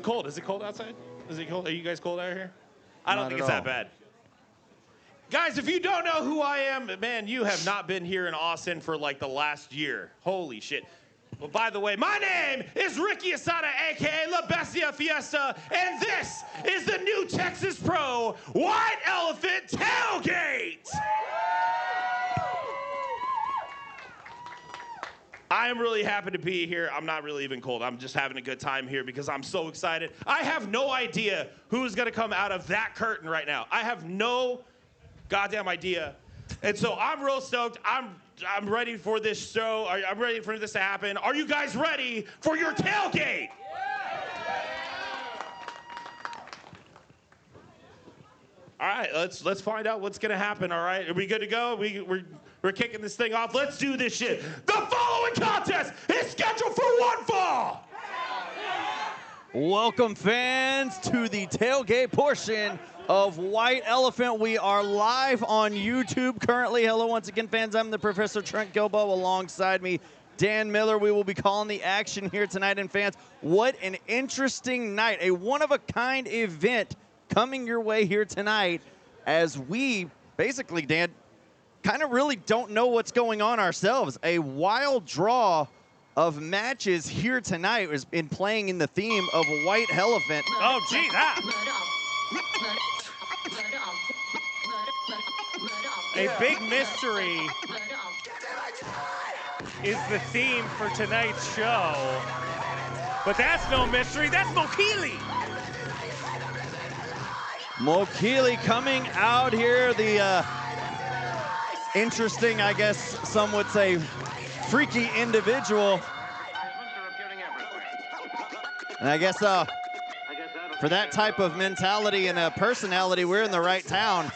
it cold? Is it cold outside? Is it cold? Are you guys cold out here? I don't think it's that bad. Guys, if you don't know who I am, man, you have not been here in Austin for like the last year. Holy shit. Well, by the way, my name is Ricky Asada, a.k.a. La Bestia Fiesta, and this is the new Texas Pro White Elephant Tailgate. I am really happy to be here. I'm not really even cold. I'm just having a good time here because I'm so excited. I have no idea who is going to come out of that curtain right now. I have no goddamn idea. And so I'm real stoked. I'm ready for this show. I'm ready for this to happen. Are you guys ready for your tailgate? All right, let's find out what's gonna happen. All right, are we good to go? We're kicking this thing off. Let's do this shit. The following contest is scheduled for one fall. Welcome, fans, to the tailgate portion of White Elephant. We are live on YouTube currently. Hello once again, fans. I'm the Professor Trent Gilbo. Alongside me, Dan Miller. We will be calling the action here tonight. And fans, what an interesting night. A one-of-a-kind event coming your way here tonight as we basically, Dan, kind of really don't know what's going on ourselves. A wild draw of matches here tonight has been playing in the theme of White Elephant. Oh, gee, that. A big mystery is the theme for tonight's show. But that's no mystery, that's Mokili. Mokili coming out here, the interesting, I guess some would say, freaky individual. And I guess for that type of mentality and personality, we're in the right town.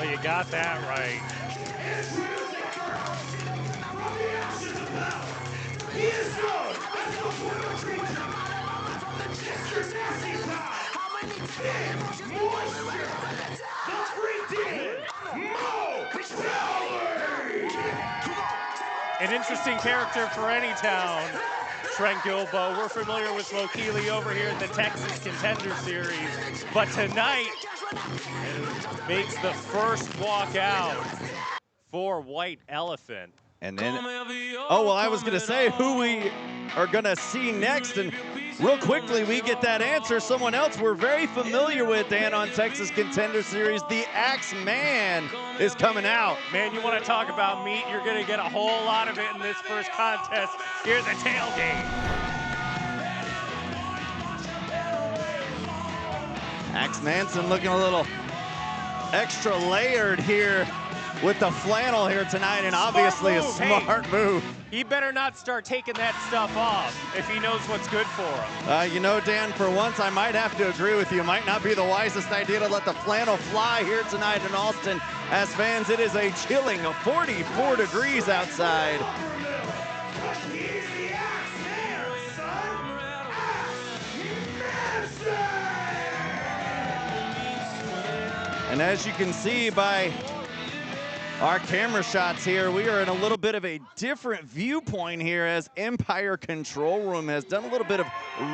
Oh, you got that right. An interesting character for any town, Trent Gilbo. We're familiar with Mokili over here in the Texas Contender Series, but tonight makes the first walk out for White Elephant. And then, oh, well, I was going to say who we are going to see next. And real quickly, we get that answer. Someone else we're very familiar with, Dan, on Texas Contender Series. The Axeman is coming out. Man, you want to talk about meat? You're going to get a whole lot of it in this first contest. Here's the tailgate. Axe Manson looking a little extra layered here with the flannel here tonight, and obviously a smart move. He better not start taking that stuff off if he knows what's good for him. You know, Dan, for once I might have to agree with you. It might not be the wisest idea to let the flannel fly here tonight in Austin. As fans, it is a chilling 44 degrees outside. And as you can see by our camera shots here, we are in a little bit of a different viewpoint here as Empire Control Room has done a little bit of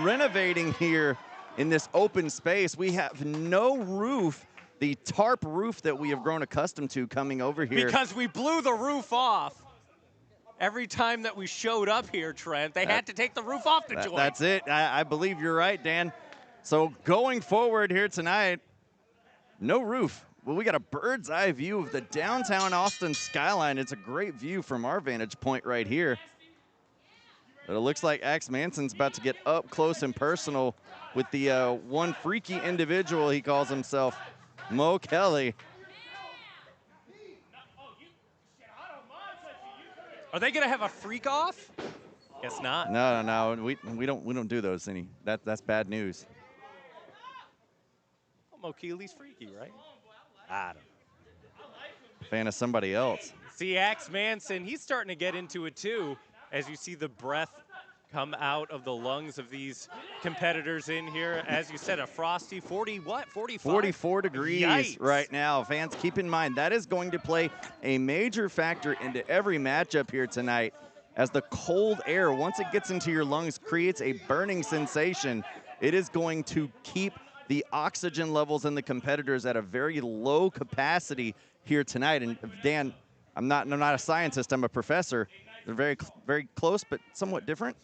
renovating here in this open space. We have no roof, the tarp roof that we have grown accustomed to coming over here. Because we blew the roof off every time that we showed up here, Trent. They had to take the roof off the joint. That's it. I believe you're right, Dan. So going forward here tonight, no roof. Well, we got a bird's eye view of the downtown Austin skyline. It's a great view from our vantage point right here. But it looks like Axe Manson's about to get up close and personal with the one freaky individual he calls himself, Mo Kelly. Are they gonna have a freak off? Guess not. No. We don't do those any. That's bad news. Well, Mokili's freaky, right? I don't know. Fan of somebody else. See, Axe Manson, he's starting to get into it too, as you see the breath come out of the lungs of these competitors in here. As you said, a frosty 44 degrees Yikes. Right now. Fans, keep in mind, that is going to play a major factor into every matchup here tonight. as the cold air, once it gets into your lungs, creates a burning sensation. It is going to keep the oxygen levels in the competitors at a very low capacity here tonight. And Dan, I'm not a scientist, I'm a professor. They're very close, but somewhat different.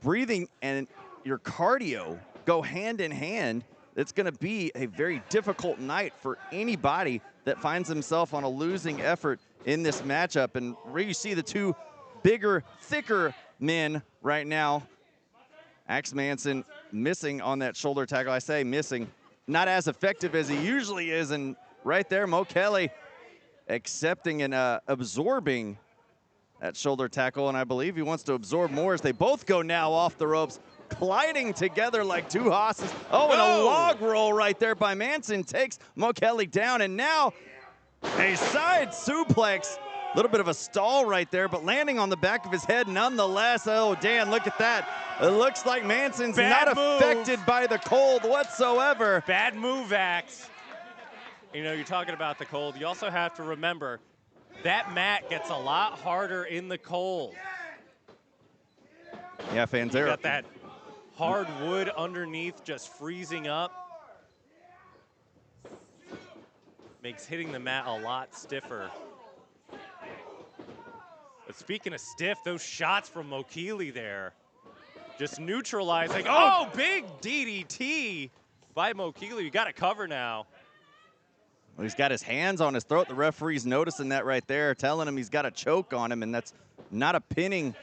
Breathing and your cardio go hand in hand. It's going to be a very difficult night for anybody that finds himself on a losing effort in this matchup. And where you see the two bigger, thicker men right now, Axe Manson missing on that shoulder tackle. I say missing, not as effective as he usually is. And right there, Mo Kelly accepting and absorbing that shoulder tackle. And I believe he wants to absorb more as they both go now off the ropes, colliding together like two hosses. Oh, and a log roll right there by Manson takes Mo Kelly down. And now a side suplex. A little bit of a stall right there, but landing on the back of his head nonetheless. Oh, Dan, look at that. It looks like Manson's not affected by the cold whatsoever. Bad move, Axe. You know, you're talking about the cold. You also have to remember that mat gets a lot harder in the cold. Yeah, fans, you got that hard wood underneath just freezing up. Makes hitting the mat a lot stiffer. But speaking of stiff, those shots from Mokili there, just neutralizing. Oh, big DDT by Mokili. You got to cover now. Well, he's got his hands on his throat. The referee's noticing that right there, telling him he's got a choke on him, and that's not a pinning.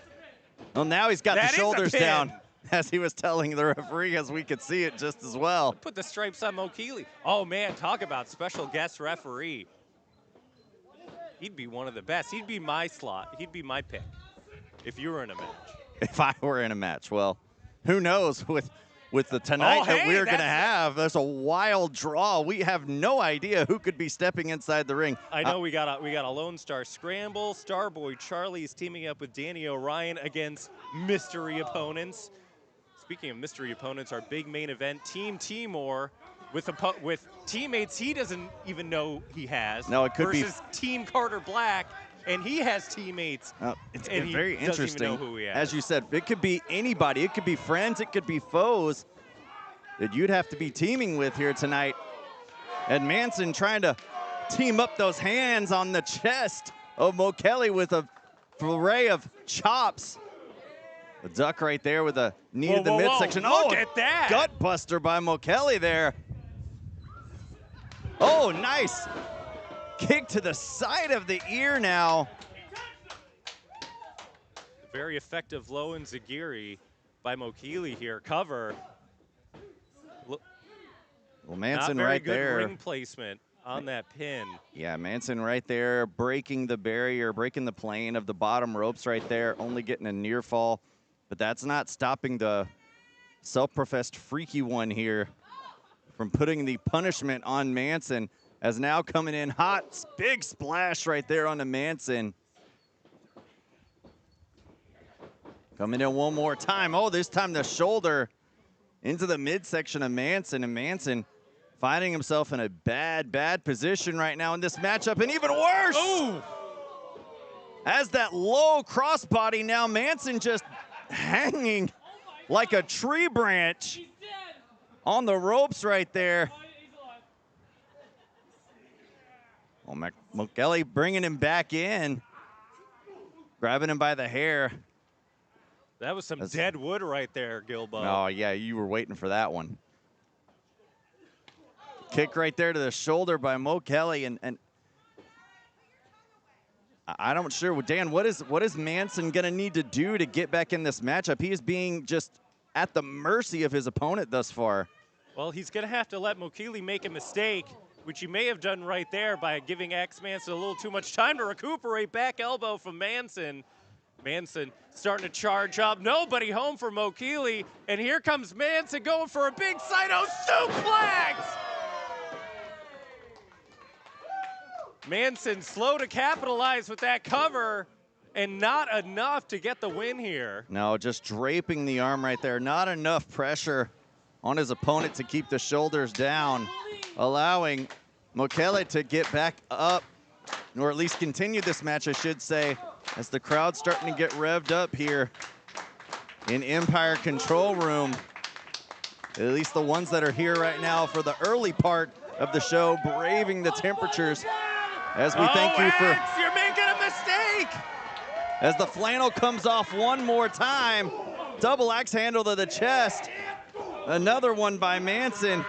Well, now he's got the shoulders down, as he was telling the referee, as we could see it just as well. Put the stripes on Mokili. Oh, man, talk about special guest referee. He'd be one of the best. He'd be my slot. He'd be my pick if you were in a match. If I were in a match, well, who knows with the tonight that we're going to have. There's a wild draw. We have no idea who could be stepping inside the ring. I know we got a Lone Star Scramble. Starboy Charlie is teaming up with Danny O'Ryan against mystery opponents. Speaking of mystery opponents, our big main event, Team Timor, with teammates he doesn't even know he has. No, it could be versus Team Carter Black, and he has teammates. It's and very interesting. Even know who he has. As you said, it could be anybody. It could be friends. It could be foes that you'd have to be teaming with here tonight. And Manson trying to team up those hands on the chest of Mo Kelly with a array of chops. The duck right there with a knee to the midsection. Look at that! Gut buster by Mo Kelly there. Oh, nice. Kick to the side of the ear now. Very effective low and Zagiri by Mokili here. Cover. Well, Manson Not very right good there. Ring placement on that pin. Yeah, Manson right there, breaking the barrier, breaking the plane of the bottom ropes right there, only getting a near fall. But that's not stopping the self-professed freaky one here from putting the punishment on Manson, as now coming in hot, big splash right there on the Manson. Coming in one more time. Oh, this time the shoulder into the midsection of Manson, and Manson finding himself in a bad position right now in this matchup, and even worse. Ooh. As that low crossbody now, Manson just hanging like a tree branch on the ropes right there. Well, Mokeli bringing him back in, grabbing him by the hair. That was some dead wood right there, Gilbo. Oh, yeah, you were waiting for that one. Kick right there to the shoulder by Mo Kelly, and I'm not sure. Dan, what is Manson going to need to do to get back in this matchup? He is being just at the mercy of his opponent thus far. Well, he's going to have to let Mokili make a mistake, which he may have done right there by giving Axe Manson a little too much time to recuperate. Back elbow from Manson. Manson starting to charge up. Nobody home for Mokili. And here comes Manson going for a big Saito suplex! Manson slow to capitalize with that cover, and not enough to get the win here. No, just draping the arm right there. Not enough pressure on his opponent to keep the shoulders down, allowing Mokele to get back up, or at least continue this match, I should say, as the crowd's starting to get revved up here in Empire Control Room. At least the ones that are here right now for the early part of the show, braving the temperatures. As we thank you for... You're making a mistake! As the flannel comes off one more time. Double axe handle to the chest. Another one by Manson.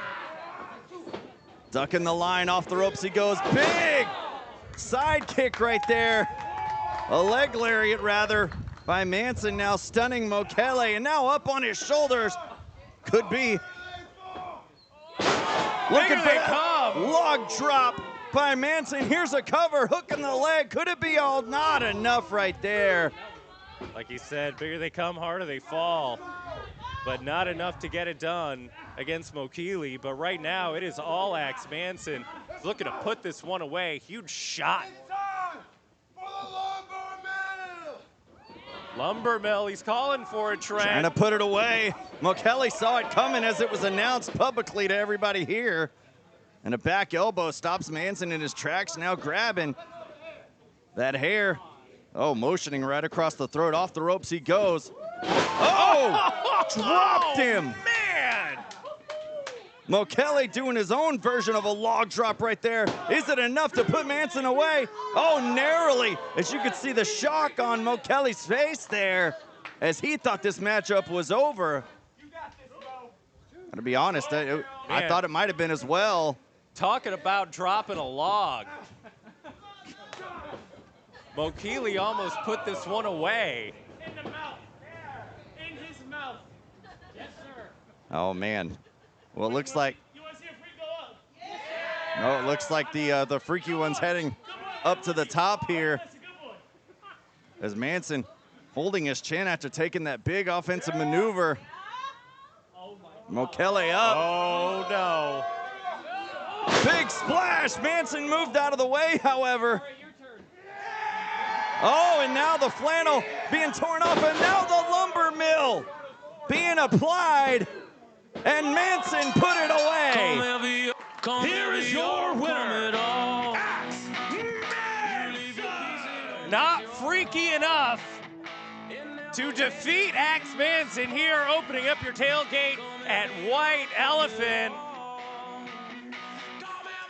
Ducking the line, off the ropes he goes. Big side kick right there. A leg lariat, rather, by Manson, now stunning Mokele, and now up on his shoulders. Could be. Looking for that log drop by Manson. Here's a cover, hook in the leg. Could it be all? Not enough right there. Like he said, bigger they come, harder they fall. But not enough to get it done against Mokele. But right now, it is all Axe Manson. He's looking to put this one away. Huge shot. Lumber Mill, he's calling for it, Trent. Trying to put it away. Mokele saw it coming as it was announced publicly to everybody here. And a back elbow stops Manson in his tracks, now grabbing that hair. Oh, motioning right across the throat. Off the ropes he goes. Oh, dropped him. Man! Mokele doing his own version of a log drop right there. Is it enough to put Manson away? Oh, narrowly, as you could see the shock on Mokele's face there, as he thought this matchup was over. To be honest, I thought it might have been as well. Talking about dropping a log. Mokele almost put this one away. In the mouth. In his mouth. Yes, sir. Oh, man. Well, it looks like... You want to see a freak go up? Yes. No, it looks like the freaky one's heading up to the top here. That's a good one. As Manson holding his chin after taking that big offensive maneuver. Mokele up. Oh, no. Big splash. Manson moved out of the way, however. Oh, and now the flannel being torn off, and now the lumber mill being applied, and Manson put it away. Here is your winner, Axe Manson. Not freaky enough to defeat Axe Manson here, opening up your tailgate at White Elephant.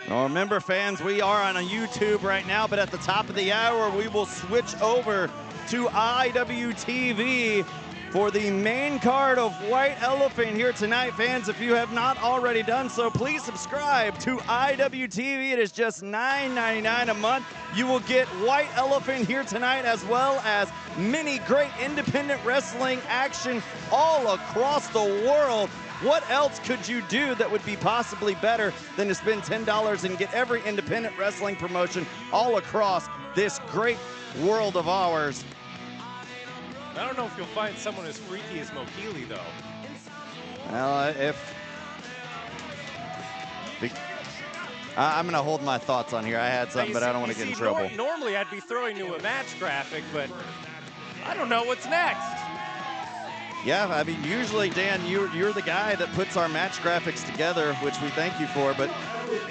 Now remember, fans, we are on a YouTube right now, but at the top of the hour, we will switch over to IWTV for the main card of White Elephant here tonight. Fans, if you have not already done so, please subscribe to IWTV. It is just $9.99 a month. You will get White Elephant here tonight, as well as many great independent wrestling action all across the world. What else could you do that would be possibly better than to spend $10 and get every independent wrestling promotion all across this great world of ours? I don't know if you'll find someone as freaky as Mokele, though. Well, I'm going to hold my thoughts on here. I had something, but I don't want to get in trouble. Normally, I'd be throwing you a match graphic, but I don't know what's next. Yeah, I mean, usually, Dan, you're the guy that puts our match graphics together, which we thank you for. But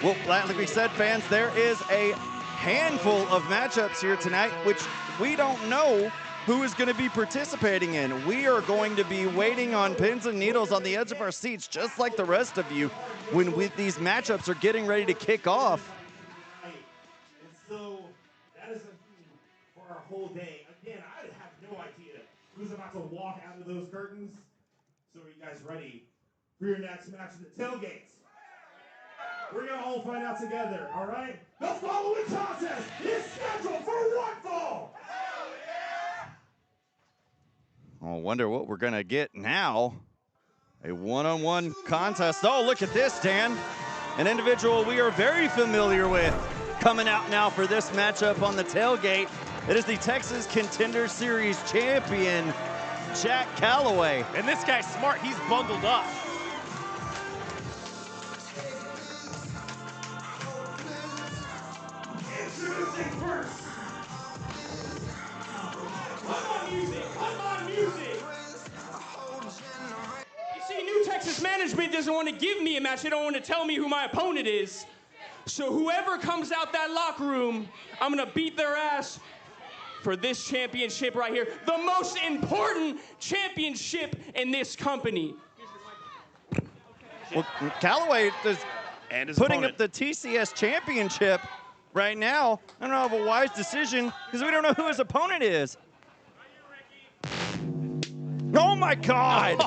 well, like we said, fans, there is a handful of matchups here tonight, which we don't know who is going to be participating in. We are going to be waiting on pins and needles on the edge of our seats, just like the rest of you, when these matchups are getting ready to kick off. And so that is a theme for our whole day. Again, I have no idea who's about to walk out of those curtains. So are you guys ready for your next match at the Tailgates? We're going to all find out together, all right? The following contest is scheduled for one fall. I wonder what we're going to get now. A one-on-one contest. Oh, look at this, Dan. An individual we are very familiar with coming out now for this matchup on the Tailgate. It is the Texas Contender Series champion, Jack Calloway. And this guy's smart. He's bundled up. Introducing first. Come on, music. You see, New Texas management doesn't want to give me a match. They don't want to tell me who my opponent is. So whoever comes out that locker room, I'm going to beat their ass for this championship right here, the most important championship in this company. Well, Callaway is And his putting opponent. up the TCS championship right now. I don't know if a wise decision because we don't know who his opponent is. Oh my God!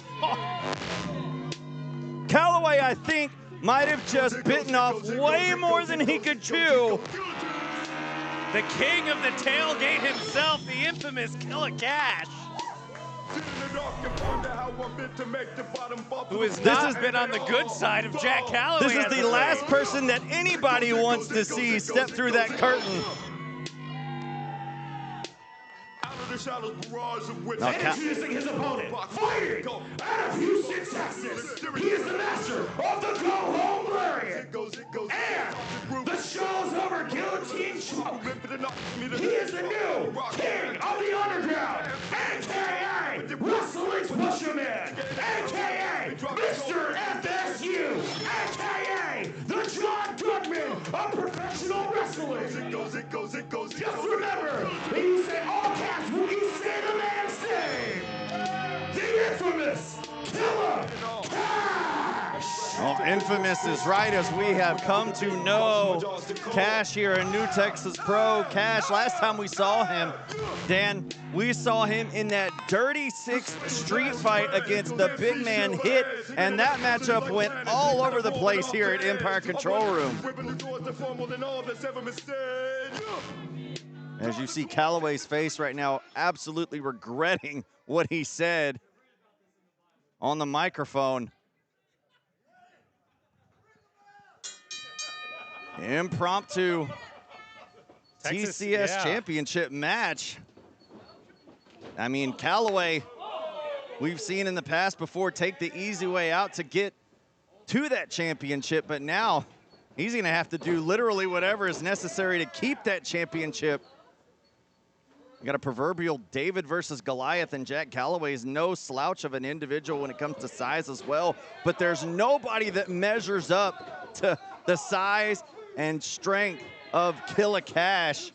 Callaway, I think, might have just bitten off way more than he could chew. The king of the tailgate himself, the infamous Killer Cash, who has not been on the good side of Jack Callaway. This is as the of last late. person that anybody wants to see step through that curtain. Now, Introducing his opponent, fighting out of Houston, Texas. He is the master of the go-home lariat and the show's over guillotine choke. He is the new king of the underground, a.k.a. Wrestling's Pusherman, a.k.a. Mr. FSU, a.k.a. the John Goodman of professional wrestling. Just remember, when you say all caps, when you say the man's name, the infamous Killer Cash. oh, infamous is right, as we have come to know Cash here in New Texas Pro. Cash, last time we saw him, Dan, we saw him in that Dirty Six street fight against the big man Hit, and that matchup went all over the place here at Empire Control Room. As you see Callaway's face right now, absolutely regretting what he said on the microphone. Impromptu Texas, TCS yeah. championship match. I mean, Callaway, we've seen in the past before take the easy way out to get to that championship, but now he's gonna have to do literally whatever is necessary to keep that championship. You got a proverbial David versus Goliath, and Jack Callaway is no slouch of an individual when it comes to size as well, but there's nobody that measures up to the size and strength of Killer Cash.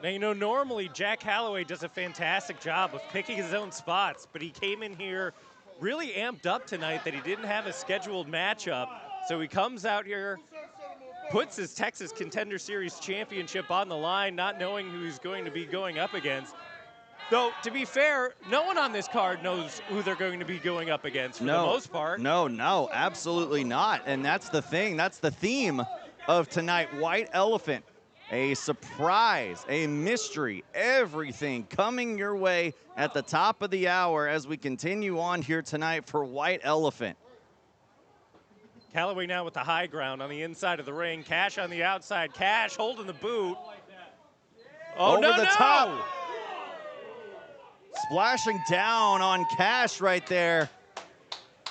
Now, you know, normally Jack Callaway does a fantastic job of picking his own spots, but he came in here really amped up tonight that he didn't have a scheduled matchup. So he comes out here, puts his Texas Contender Series championship on the line, not knowing who he's going to be going up against. Though, to be fair, no one on this card knows who they're going to be going up against for the most part. No, absolutely not. And that's the thing, that's the theme of tonight, White Elephant. A surprise, a mystery, everything coming your way at the top of the hour as we continue on here tonight for White Elephant. Callaway now with the high ground on the inside of the ring. Cash on the outside. Cash holding the boot. Oh, Over the no. top. Splashing down on Cash right there.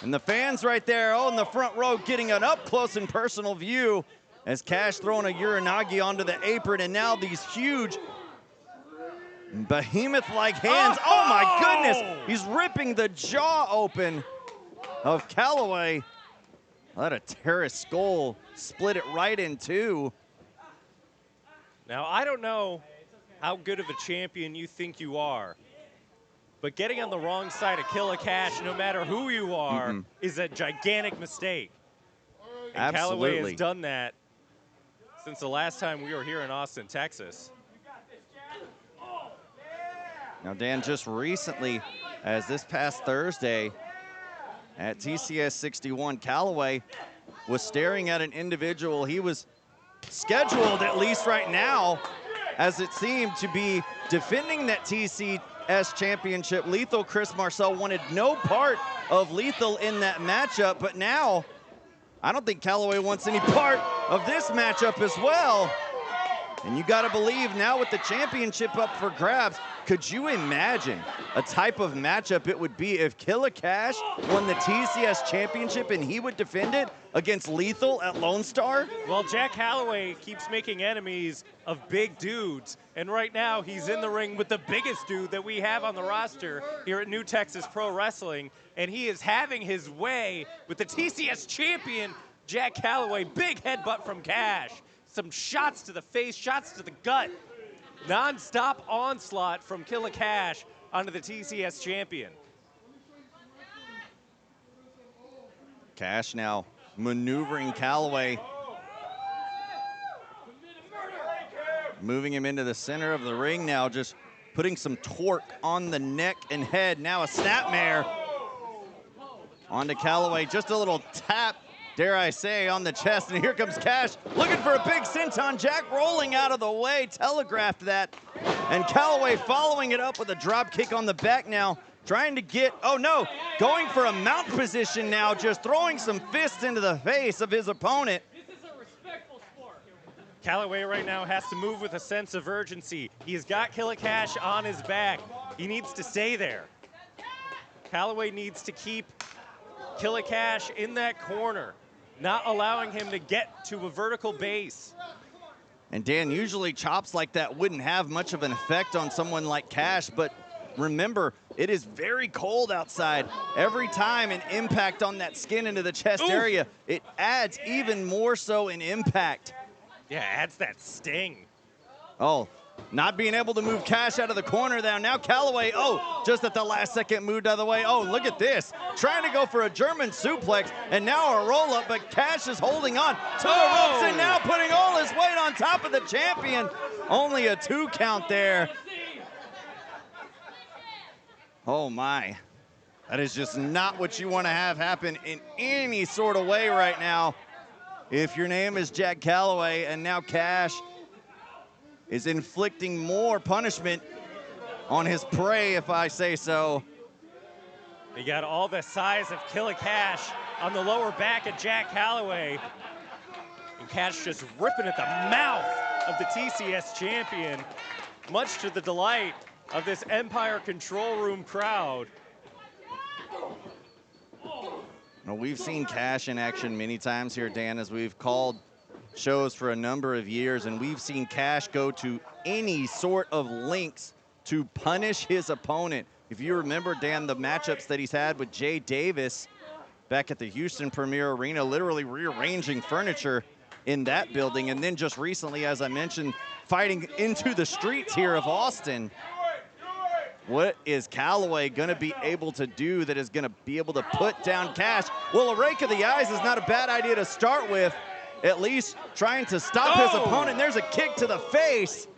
And the fans right there, in the front row, getting an up-close and personal view as Cash throwing a Uranagi onto the apron, and now these huge behemoth-like hands. Oh my goodness, he's ripping the jaw open of Callaway. Let a tear his skull, split it right in two. Now, I don't know how good of a champion you think you are, but getting on the wrong side of Killer Cash, no matter who you are, is a gigantic mistake. And Callaway Absolutely. has done that since the last time we were here in Austin, Texas. Now, Dan, just recently, as this past Thursday at TCS 61, Callaway was staring at an individual he was scheduled, at least right now, as it seemed, to be defending that TCS championship. Lethal Chris Marcel wanted no part of Lethal in that matchup, but now I don't think Callaway wants any part of this matchup as well. And you got to believe now with the championship up for grabs, could you imagine a type of matchup it would be if Killer Cash won the TCS championship and he would defend it against Lethal at Lone Star? Well, Jack Callaway keeps making enemies of big dudes, and right now he's in the ring with the biggest dude that we have on the roster here at New Texas Pro Wrestling, and he is having his way with the TCS champion, Jack Callaway. Big headbutt from Cash. Some shots to the face, shots to the gut. Non-stop onslaught from Killer Cash onto the TCS champion. Cash now maneuvering Callaway. Moving him into the center of the ring now, just putting some torque on the neck and head. Now a snapmare onto Callaway. Just a little tap, dare I say, on the chest. And here comes Cash looking for a big senton. Jack rolling out of the way, telegraphed that. And Callaway following it up with a drop kick on the back now. Trying to get, oh no, going for a mount position now, just throwing some fists into the face of his opponent. Callaway right now has to move with a sense of urgency. He's got Killer Cash on his back. He needs to stay there. Callaway needs to keep Killer Cash in that corner, not allowing him to get to a vertical base. And Dan, usually chops like that wouldn't have much of an effect on someone like Cash, but remember, it is very cold outside. Every time an impact on that skin into the chest area, it adds even more so in impact. Yeah, adds that sting. Oh, not being able to move Cash out of the corner now. Now Callaway, just at the last second moved out of the way. Oh, look at this. Trying to go for a German suplex, and now a roll-up, but Cash is holding on to the ropes and now putting all his weight on top of the champion. Only a 2 count there. Oh my. That is just not what you want to have happen in any sort of way right now. If your name is Jack Callaway, and now Cash is inflicting more punishment on his prey, if I say so. You got all the size of Killer Cash on the lower back of Jack Callaway. And Cash just ripping at the mouth of the TCS champion, much to the delight of this Empire Control Room crowd. Well, we've seen Cash in action many times here, Dan, as we've called shows for a number of years, and we've seen Cash go to any sort of lengths to punish his opponent. If you remember, Dan, the matchups that he's had with Jay Davis back at the Houston Premier Arena, literally rearranging furniture in that building, and then just recently, as I mentioned, fighting into the streets here of Austin. What is Callaway gonna be able to do that is gonna be able to put down Cash? Well, a rake of the eyes is not a bad idea to start with, at least trying to stop his opponent. There's a kick to the face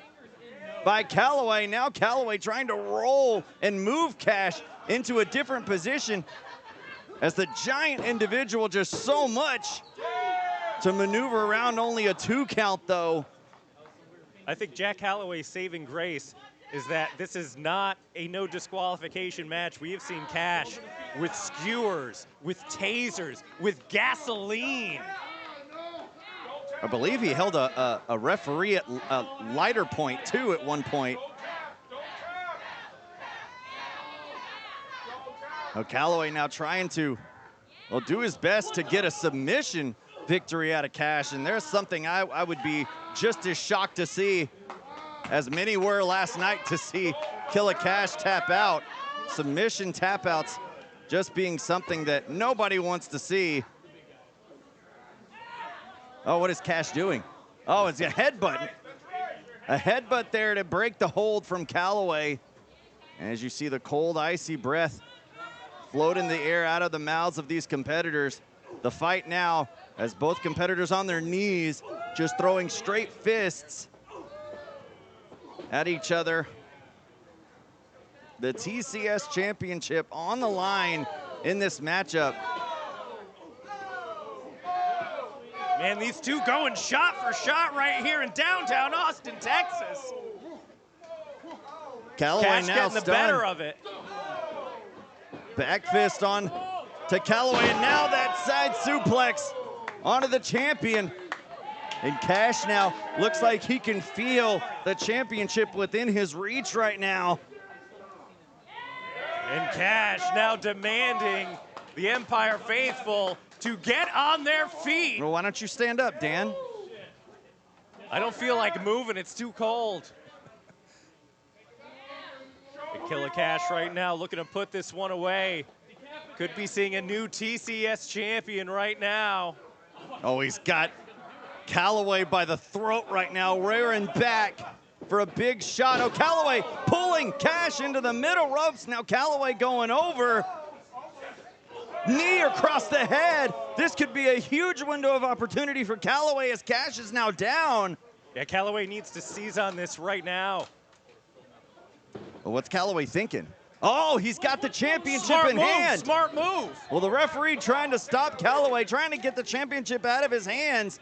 by Callaway. Now Callaway trying to roll and move Cash into a different position as the giant individual, just so much to maneuver around. Only a 2 count though. I think Jack Callaway's saving grace is that this is not a no disqualification match. We have seen Cash with skewers, with tasers, with gasoline. I believe he held a referee at a lighter point too at one point. Oh, Callaway now trying to, well, do his best to get a submission victory out of Cash, and there's something I would be just as shocked to see as many were last night to see Killer Cash tap out. Submission tap outs just being something that nobody wants to see. Oh, what is Cash doing? Oh, it's a headbutt. A headbutt there to break the hold from Callaway. And as you see the cold, icy breath float in the air out of the mouths of these competitors. The fight now, as both competitors on their knees, just throwing straight fists at each other. The TCS championship on the line in this matchup. Man, these two going shot for shot right here in downtown Austin, Texas. Callaway Cash now getting the better of it. Back fist on to Callaway, and now that side suplex onto the champion. And Cash now looks like he can feel the championship within his reach right now. And Cash now demanding the Empire faithful to get on their feet. Well, why don't you stand up, Dan? I don't feel like moving, it's too cold. The Killer Cash right now looking to put this one away. Could be seeing a new TCS champion right now. Oh, he's got Callaway by the throat right now, rearing back. for a big shot. Oh, Callaway pulling Cash into the middle ropes. Now Callaway going over. Knee across the head. This could be a huge window of opportunity for Callaway as Cash is now down. Yeah, Callaway needs to seize on this right now. Well, what's Callaway thinking? Oh, he's got the championship in hand. Smart move. Well, the referee trying to stop Callaway, trying to get the championship out of his hands.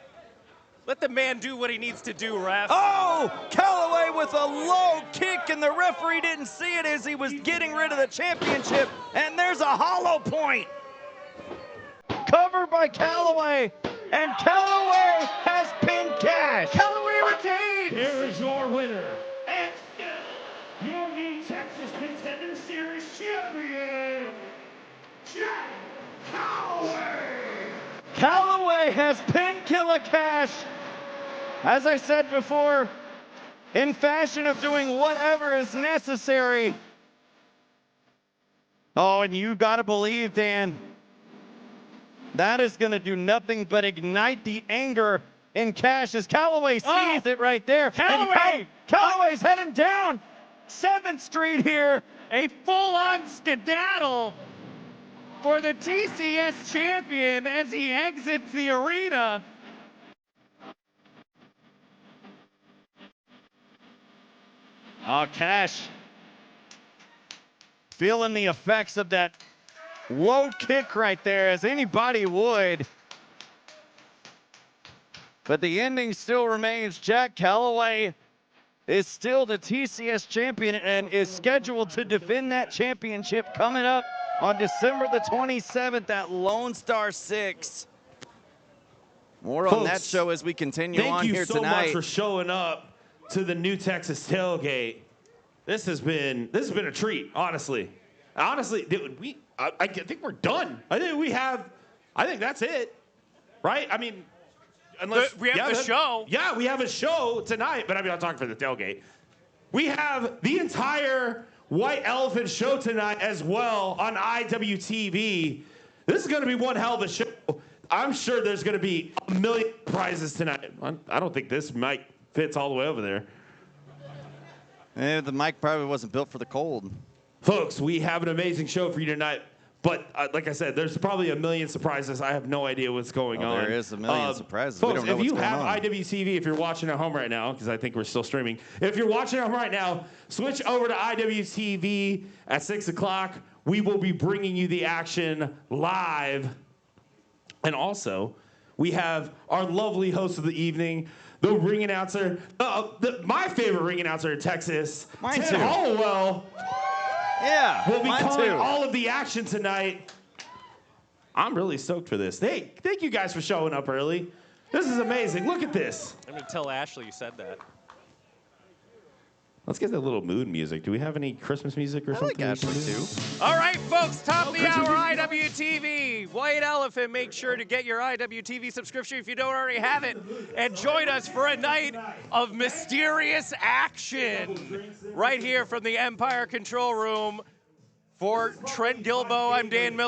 Let the man do what he needs to do, ref. Oh, Callaway with a low kick, and the referee didn't see it as he was getting rid of the championship. And there's a hollow point. Covered by Callaway, and Callaway has pinned Cash. Callaway retains. Here is your winner, and your new Texas Contender Series champion, Jack Callaway. Callaway has pinned Killer Cash. As I said before, in fashion of doing whatever is necessary. Oh, and you gotta believe, Dan, that is gonna do nothing but ignite the anger in Cash as Callaway sees it right there. Callaway! Callaway's heading down 7th Street here. A full-on skedaddle for the TCS champion as he exits the arena. Oh, Cash feeling the effects of that low kick right there, as anybody would. But the ending still remains. Jack Callaway is still the TCS champion and is scheduled to defend that championship coming up on December the 27th at Lone Star 6. More on that show as we continue on here tonight. Thank you so much for showing up to the New Texas Tailgate. This has been a treat, honestly. Honestly, dude, I think we're done. I think that's it, right? I mean, unless we have the show. Yeah, we have a show tonight, but I mean, I'm talking for the Tailgate. We have the entire White Elephant show tonight as well on IWTV. This is going to be one hell of a show. I'm sure there's going to be a million prizes tonight. I don't think this mic fits all the way over there. The mic probably wasn't built for the cold. Folks, we have an amazing show for you tonight. But like I said, there's probably a million surprises. I have no idea what's going on. There is a million surprises. Folks, we don't know if you what's have going on. IWTV, if you're watching at home right now, because I think we're still streaming, if you're watching at home right now, switch over to IWTV at 6 o'clock. We will be bringing you the action live. And also, we have our lovely host of the evening, the ring announcer, my favorite ring announcer in Texas, Mine Ted too. Hollowell. Yeah, We'll be mine calling too. all of the action tonight. I'm really stoked for this. Hey, thank you guys for showing up early. This is amazing. Look at this. I'm going to tell Ashley you said that. Let's get that little mood music. Do we have any Christmas music or something? like Ashley too. All right, folks, top of the hour, IWTV. White Elephant, make sure to get your IWTV subscription if you don't already have it. And join us for a night of mysterious action right here from the Empire Control Room. For Trent Gilbo, I'm Dan Miller.